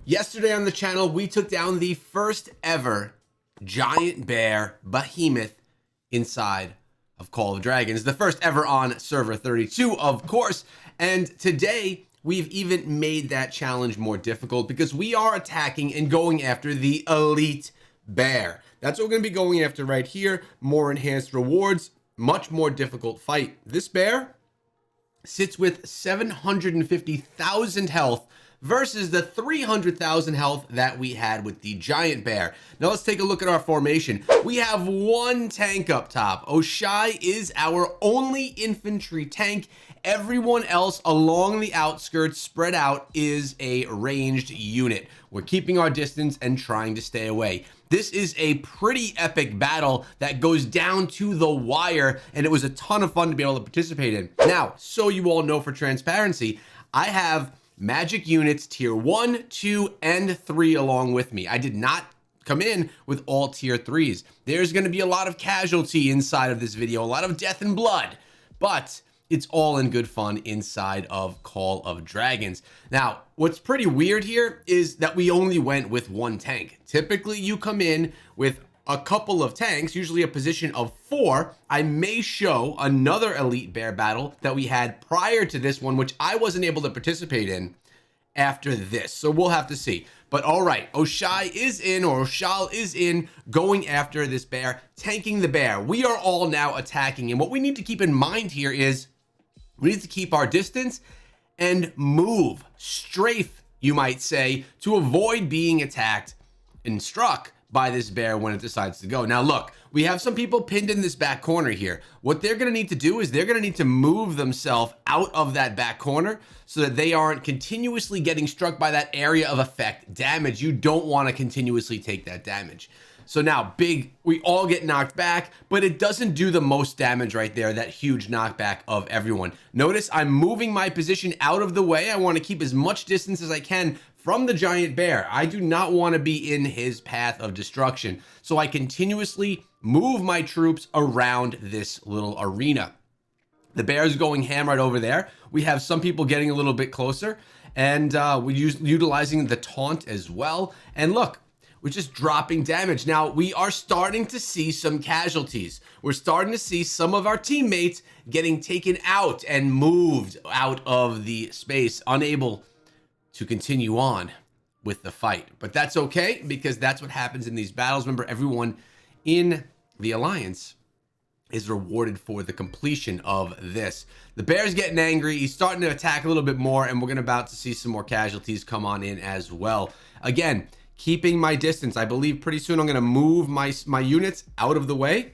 Yesterday on the channel, we took down the first ever giant bear Behemoth inside of Call of Dragons. The first ever on server 32, of course. And today, we've even made that challenge more difficult because we are attacking and going after the elite bear. That's what we're going to be going after right here. More enhanced rewards, much more difficult fight. This bear sits with 750,000 health versus the 300,000 health that we had with the giant bear. Now let's take a look at our formation. We have one tank up top. Oshai is our only infantry tank. Everyone else along the outskirts spread out is a ranged unit. We're keeping our distance and trying to stay away. This is a pretty epic battle that goes down to the wire, and it was a ton of fun to be able to participate in. Now, so you all know, for transparency, I have magic units tier 1, 2, and 3 along with me. I did not come in with all tier 3s. There's going to be a lot of casualty inside of this video, a lot of death and blood, but it's all in good fun inside of Call of Dragons. Now, what's pretty weird here is that we only went with one tank. Typically, you come in with a couple of tanks, usually a position of 4. I may show another elite bear battle that we had prior to this one, which I wasn't able to participate in after this. So we'll have to see. But all right, Oshai is in, or Oshal is in, going after this bear, tanking the bear. We are all now attacking. And what we need to keep in mind here is we need to keep our distance and move, strafe, you might say, to avoid being attacked and struck by this bear when it decides to go. Now look, we have some people pinned in this back corner here. What they're gonna need to do is they're gonna need to move themselves out of that back corner so that they aren't continuously getting struck by that area of effect damage. You don't wanna continuously take that damage. So now we all get knocked back, but it doesn't do the most damage right there, that huge knockback of everyone. Notice I'm moving my position out of the way. I want to keep as much distance as I can from the giant bear. I do not want to be in his path of destruction. So I continuously move my troops around this little arena. The bear's going ham right over there. We have some people getting a little bit closer, and we're utilizing the taunt as well. And look, we're just dropping damage. Now, we are starting to see some casualties. We're starting to see some of our teammates getting taken out and moved out of the space, unable to continue on with the fight. But that's okay, because that's what happens in these battles. Remember, everyone in the Alliance is rewarded for the completion of this. The bear's getting angry. He's starting to attack a little bit more, and we're about to see some more casualties come on in as well. Again, keeping my distance. I believe pretty soon I'm going to move my units out of the way.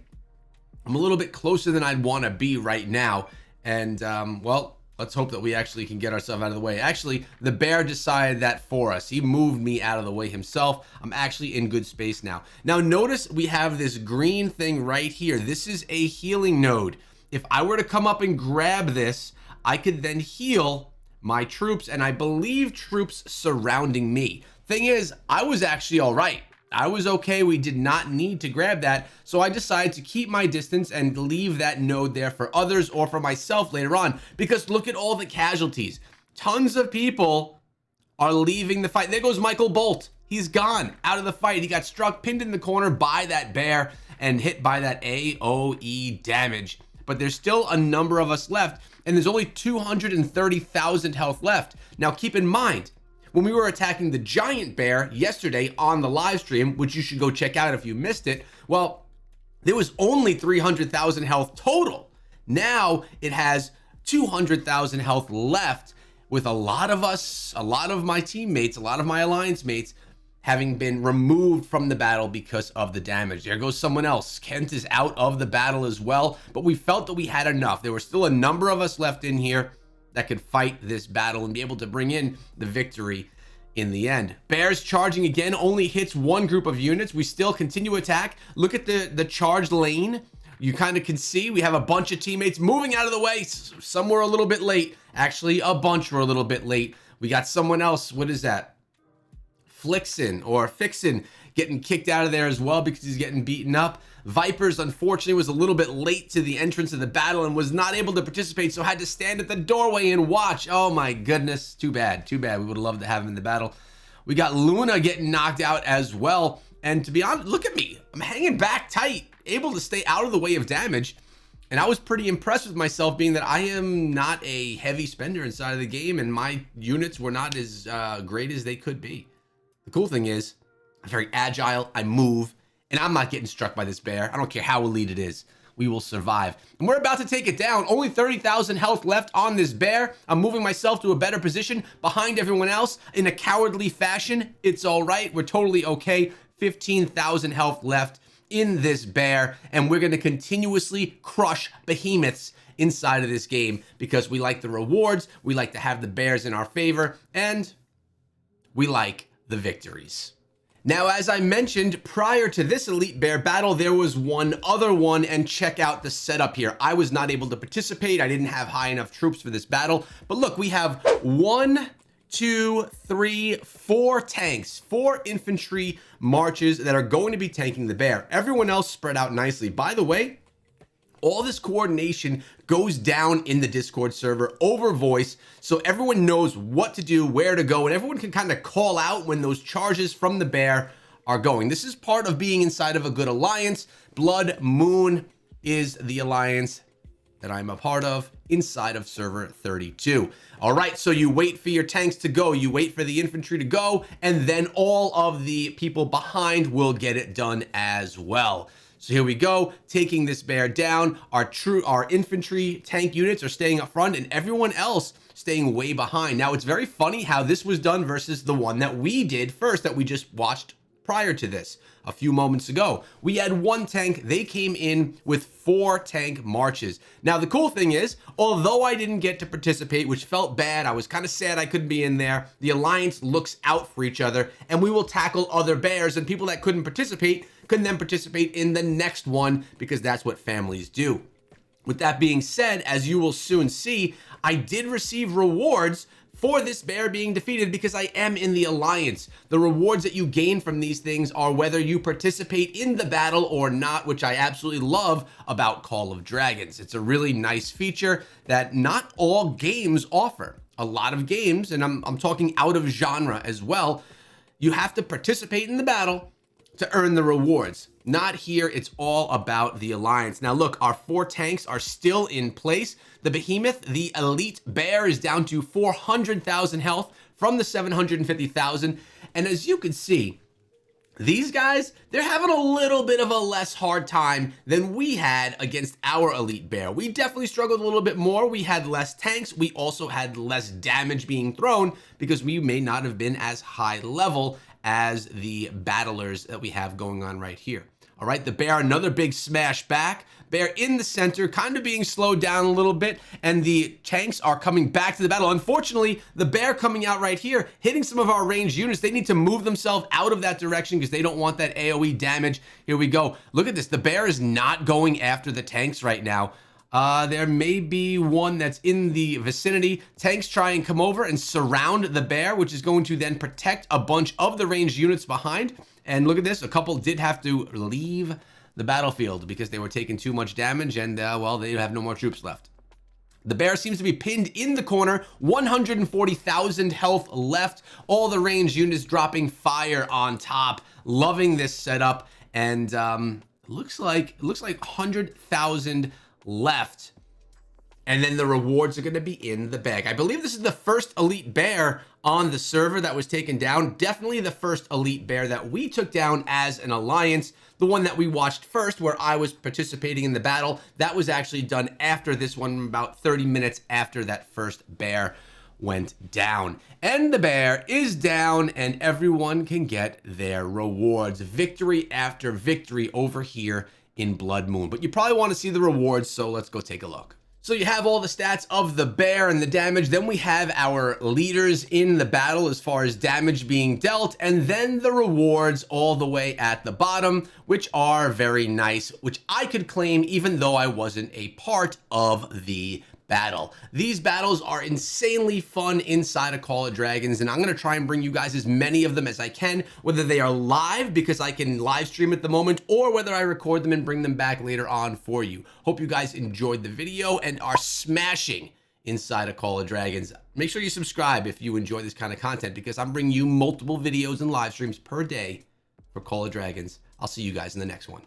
I'm a little bit closer than I'd want to be right now. And, well, let's hope that we actually can get ourselves out of the way. Actually, the bear decided that for us. He moved me out of the way himself. I'm actually in good space now. Now, notice we have this green thing right here. This is a healing node. If I were to come up and grab this, I could then heal my troops, and I believe troops surrounding me. Thing is, I was actually all right. I was okay. We did not need to grab that. So I decided to keep my distance and leave that node there for others or for myself later on, because look at all the casualties. Tons of people are leaving the fight. There goes Michael Bolt. He's gone out of the fight. He got struck, pinned in the corner by that bear and hit by that AoE damage. But there's still a number of us left, and there's only 230,000 health left. Now keep in mind, when we were attacking the giant bear yesterday on the live stream, which you should go check out if you missed it, well, there was only 300,000 health total. Now it has 200,000 health left, with a lot of us, a lot of my teammates, a lot of my alliance mates having been removed from the battle because of the damage. There goes someone else. Kent is out of the battle as well, but we felt that we had enough. There were still a number of us left in here that could fight this battle and be able to bring in the victory in the end. Bears charging again, only hits one group of units. We still continue attack. Look at the charged lane. You kind of can see we have a bunch of teammates moving out of the way. Some were a little bit late. Actually, a bunch were a little bit late. We got someone else. What is that? Fixin getting kicked out of there as well because he's getting beaten up. Vipers, unfortunately, was a little bit late to the entrance of the battle and was not able to participate, so had to stand at the doorway and watch. Oh my goodness, too bad, too bad. We would have loved to have him in the battle. We got Luna getting knocked out as well. And to be honest, look at me. I'm hanging back tight, able to stay out of the way of damage. And I was pretty impressed with myself, being that I am not a heavy spender inside of the game, and my units were not as great as they could be. The cool thing is, I'm very agile, I move, and I'm not getting struck by this bear. I don't care how elite it is. We will survive. And we're about to take it down. Only 30,000 health left on this bear. I'm moving myself to a better position behind everyone else in a cowardly fashion. It's all right. We're totally okay. 15,000 health left in this bear, and we're going to continuously crush behemoths inside of this game because we like the rewards, we like to have the bears in our favor, and we like the victories. Now, as I mentioned, prior to this elite bear battle, there was one other one, and check out the setup here. I was not able to participate. I didn't have high enough troops for this battle, but look, we have 1, 2, 3, 4 tanks, 4 infantry marches that are going to be tanking the bear. Everyone else spread out nicely. By the way, all this coordination goes down in the Discord server over voice, so everyone knows what to do, where to go, and everyone can kind of call out when those charges from the bear are going. This is part of being inside of a good alliance. Blood Moon is the alliance that I'm a part of inside of server 32. All right, so you wait for your tanks to go, you wait for the infantry to go, and then all of the people behind will get it done as well. So here we go, taking this bear down. Our infantry tank units are staying up front, and everyone else staying way behind. Now, it's very funny how this was done versus the one that we did first, that we just watched prior to this a few moments ago. We had 1 tank, they came in with 4 tank marches. Now, the cool thing is, although I didn't get to participate, which felt bad, I was kind of sad I couldn't be in there, the alliance looks out for each other, and we will tackle other bears, and people that couldn't participate can then participate in the next one, because that's what families do. With that being said, as you will soon see, I did receive rewards for this bear being defeated because I am in the alliance. The rewards that you gain from these things are whether you participate in the battle or not, which I absolutely love about Call of Dragons. It's a really nice feature that not all games offer. A lot of games, and I'm talking out of genre as well, you have to participate in the battle to earn the rewards. Not here, it's all about the alliance. Now look, our 4 tanks are still in place. The Behemoth, the elite bear, is down to 400,000 health from the 750,000. And as you can see, these guys, they're having a little bit of a less hard time than we had against our elite bear. We definitely struggled a little bit more. We had less tanks. We also had less damage being thrown because we may not have been as high level as the battlers that we have going on right here. All right, the bear, another big smash back. Bear in the center, kind of being slowed down a little bit, and the tanks are coming back to the battle. Unfortunately, the bear coming out right here, hitting some of our ranged units. They need to move themselves out of that direction because they don't want that AoE damage. Here we go. Look at this. The bear is not going after the tanks right now. There may be one that's in the vicinity. Tanks try and come over and surround the bear, which is going to then protect a bunch of the ranged units behind. And look at this, a couple did have to leave the battlefield because they were taking too much damage, and well, they have no more troops left. The bear seems to be pinned in the corner, 140,000 health left, all the ranged units dropping fire on top. Loving this setup, and looks like 100,000 left, and then the rewards are going to be in the bag. I believe this is the first elite bear on the server that was taken down. Definitely the first elite bear that we took down as an alliance. The one that we watched first, where I was participating in the battle, that was actually done after this one, about 30 minutes after that first bear went down. And the bear is down, and everyone can get their rewards. Victory after victory over here in Blood Moon. But you probably want to see the rewards, so let's go take a look. So you have all the stats of the bear and the damage. Then we have our leaders in the battle as far as damage being dealt, and then the rewards all the way at the bottom, which are very nice, which I could claim even though I wasn't a part of the battle. These battles are insanely fun inside of Call of Dragons, and I'm going to try and bring you guys as many of them as I can, whether they are live because I can live stream at the moment, or whether I record them and bring them back later on for you. Hope you guys enjoyed the video and are smashing inside of Call of Dragons. Make sure you subscribe if you enjoy this kind of content, because I'm bringing you multiple videos and live streams per day for Call of Dragons. I'll see you guys in the next one.